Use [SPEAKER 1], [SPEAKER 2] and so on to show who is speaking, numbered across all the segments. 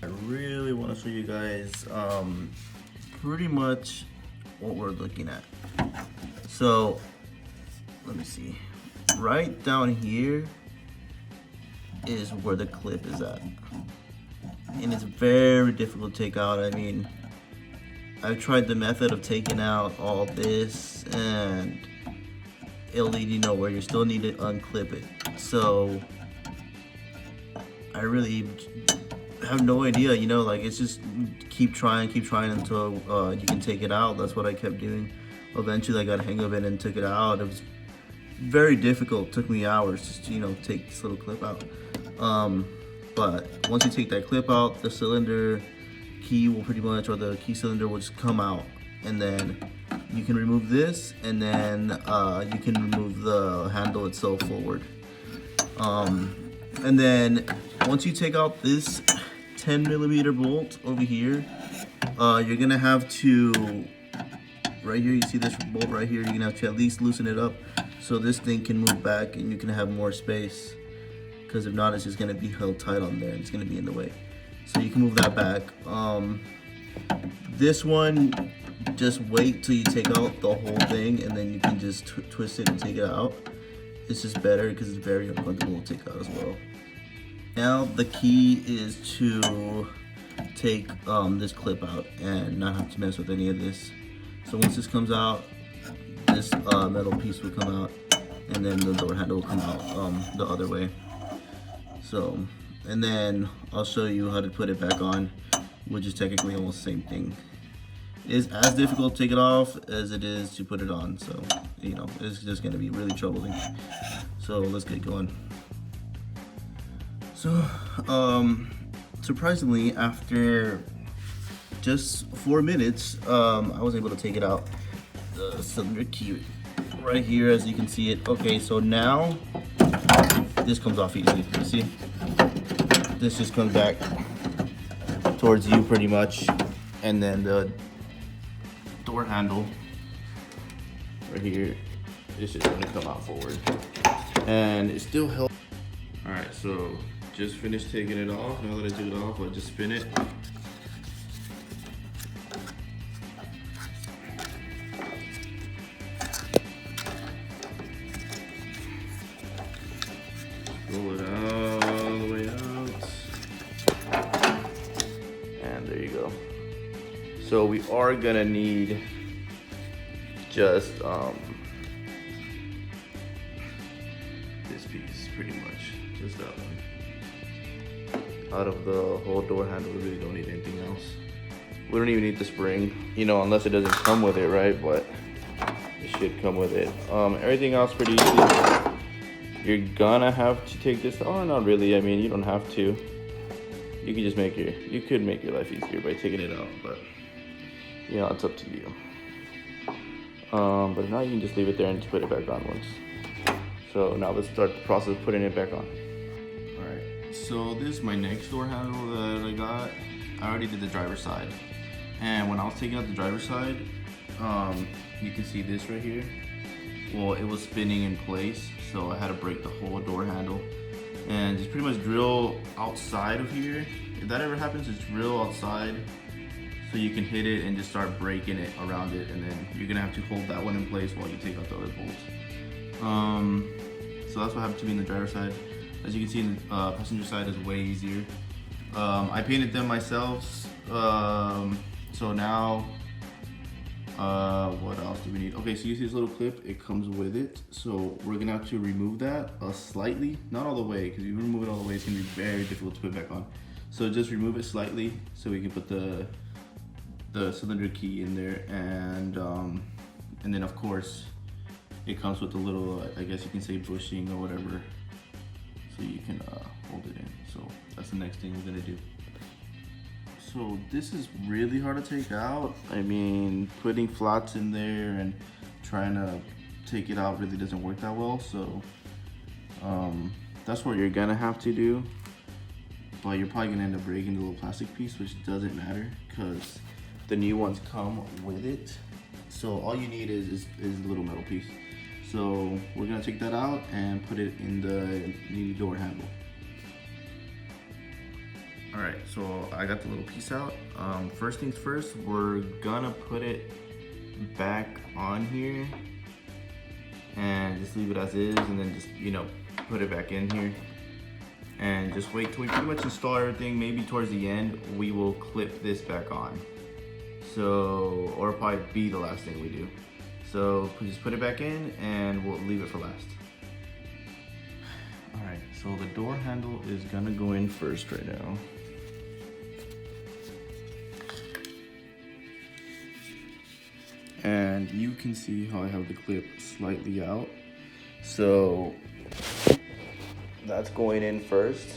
[SPEAKER 1] I really want to show you guys pretty much what we're looking at. So let me see. Right down here is where the clip is at. And it's very difficult to take out. I mean, I've tried the method of taking out all this and it'll lead you nowhere. You still need to unclip it. So I really have no idea, you know, like it's just keep trying until you can take it out. That's what I kept doing. Eventually I got a hang of it and took it out. It was very difficult. It took me hours just to, you know, take this little clip out. But once you take that clip out, the cylinder key will pretty much, or the key cylinder will just come out, and then you can remove this, and then you can remove the handle itself forward. And then once you take out this 10mm bolt over here, you're gonna have to, right here, you see this bolt right here, you're gonna have to at least loosen it up so this thing can move back and you can have more space, because if not, it's just gonna be held tight on there and it's gonna be in the way. So you can move that back. This one, just wait till you take out the whole thing and then you can just twist it and take it out. It's just better because it's very uncomfortable to take out as well. Now the key is to take this clip out and not have to mess with any of this. So once this comes out, this metal piece will come out, and then the door handle will come out the other way. So, and then I'll show you how to put it back on, which is technically almost the same thing. It's as difficult to take it off as it is to put it on. So, you know, it's just gonna be really troubling. So let's get going. So, surprisingly, after just 4 minutes, I was able to take it out. The cylinder key right here, as you can see it. Okay, so now this comes off easily. You see? This just comes back towards you pretty much, and then the door handle right here is just gonna come out forward, and it still helps. All right, so just finished taking it off. Now that I took it off, I'll just spin it. Roll it all the way out. And there you go. So we are gonna need just this piece, pretty much. Just that one. Out of the whole door handle, we really don't need anything else. We don't even need the spring, you know, unless it doesn't come with it, right? But it should come with it. Everything else pretty easy. You're gonna have to take this, or not really, I mean, you don't have to. You could just you could make your life easier by taking it out, but you know, it's up to you. But now you can just leave it there and just put it back on once. So now let's start the process of putting it back on. All right, so this is my next door handle that I got. I already did the driver's side. And when I was taking out the driver's side, you can see this right here. Well, it was spinning in place, so I had to break the whole door handle and just pretty much drill outside of here. If that ever happens, just drill outside so you can hit it and just start breaking it around it, and then you're gonna have to hold that one in place while you take out the other bolts. So that's what happened to me in the driver's side. As you can see, in the passenger side is way easier. I painted them myself, so now what else do we need? Okay, so you see this little clip, it comes with it. So we're gonna have to remove that slightly, not all the way, because if you remove it all the way, it's gonna be very difficult to put back on. So just remove it slightly so we can put the cylinder key in there, and then of course it comes with a little, I guess you can say, bushing or whatever, so you can hold it in. So that's the next thing we're gonna do. So this is really hard to take out. I mean, putting flats in there and trying to take it out really doesn't work that well. So that's what you're gonna have to do. But you're probably gonna end up breaking the little plastic piece, which doesn't matter because the new ones come with it. So all you need is a little metal piece. So we're gonna take that out and put it in the new door handle. All right, so I got the little piece out. First things first, we're gonna put it back on here and just leave it as is, and then just, you know, put it back in here and just wait till we pretty much install everything. Maybe towards the end we will clip this back on, so, or probably be the last thing we do. So just put it back in and we'll leave it for last. All right, so the door handle is gonna go in first right now. And you can see how I have the clip slightly out. So that's going in first.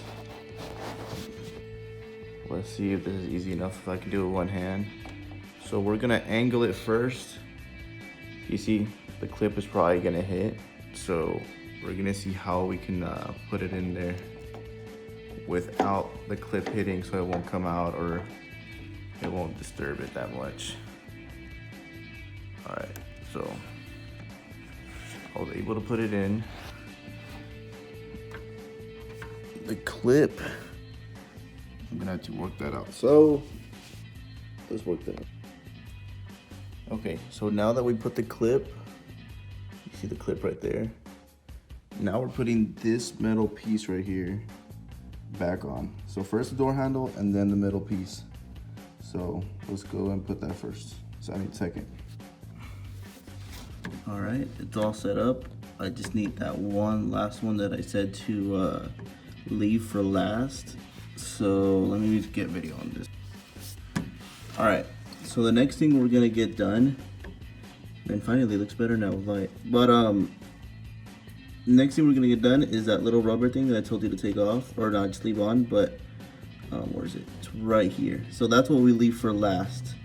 [SPEAKER 1] Let's see if this is easy enough, if I can do it with one hand. So we're gonna angle it first. You see, the clip is probably gonna hit. So we're gonna see how we can put it in there without the clip hitting, so it won't come out or it won't disturb it that much. All right, so I was able to put it in. The clip, I'm gonna have to work that out. So let's work that out. Okay, so now that we put the clip, you see the clip right there. Now we're putting this metal piece right here back on. So first the door handle and then the middle piece. So let's go and put that first. So I need a second. All right, it's all set up. I just need that last one that I said to leave for last. So let me just get video on this. All right, so the next thing we're gonna get done, and finally it looks better now with light. But next thing we're gonna get done is that little rubber thing that I told you to take off, or not just leave on, but where is it? It's right here. So that's what we leave for last.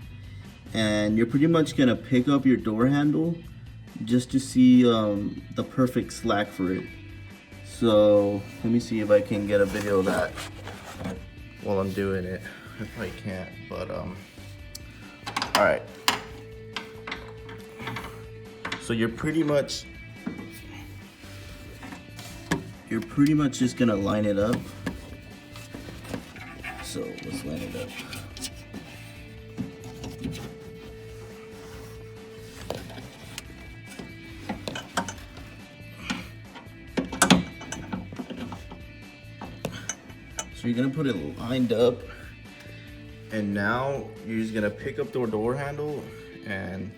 [SPEAKER 1] And you're pretty much gonna pick up your door handle just to see the perfect slack for it. So let me see if I can get a video of that while I'm doing it. I probably can't, but all right. So you're pretty much just gonna line it up. So let's line it up. So you're gonna put it lined up, and now you're just gonna pick up the door handle and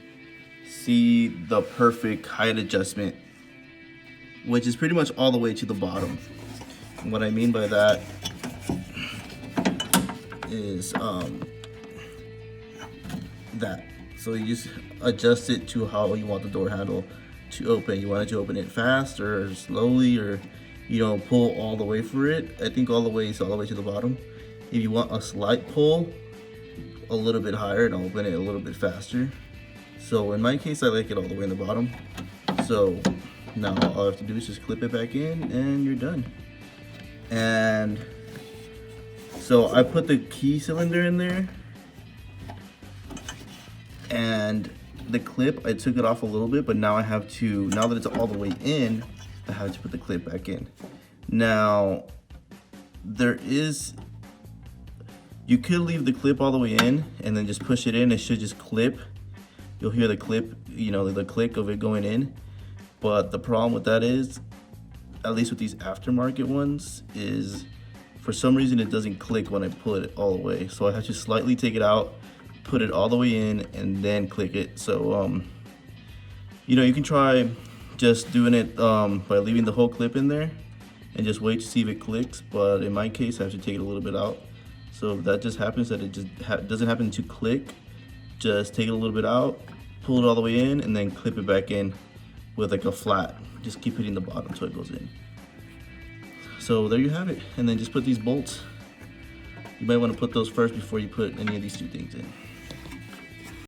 [SPEAKER 1] see the perfect height adjustment, which is pretty much all the way to the bottom. And what I mean by that is that. So you just adjust it to how you want the door handle to open. You want it to open it fast or slowly, or you know, pull all the way for it. I think all the way is all the way to the bottom. If you want a slight pull, a little bit higher, and open it a little bit faster. So in my case, I like it all the way in the bottom. So now all I have to do is just clip it back in and you're done. And so I put the key cylinder in there, and the clip, I took it off a little bit, but now I have to, now that it's all the way in, I have to put the clip back in. Now, you could leave the clip all the way in and then just push it in. It should just clip. You'll hear the clip, you know, the click of it going in. But the problem with that is, at least with these aftermarket ones, is for some reason it doesn't click when I pull it all the way. So I have to slightly take it out, put it all the way in, and then click it. So, you know, you can try just doing it by leaving the whole clip in there and just wait to see if it clicks. But in my case, I have to take it a little bit out. So if that just happens, that it just doesn't happen to click, just take it a little bit out, pull it all the way in, and then clip it back in with like a flat. Just keep hitting the bottom so it goes in. So there you have it. And then just put these bolts. You might want to put those first before you put any of these two things in.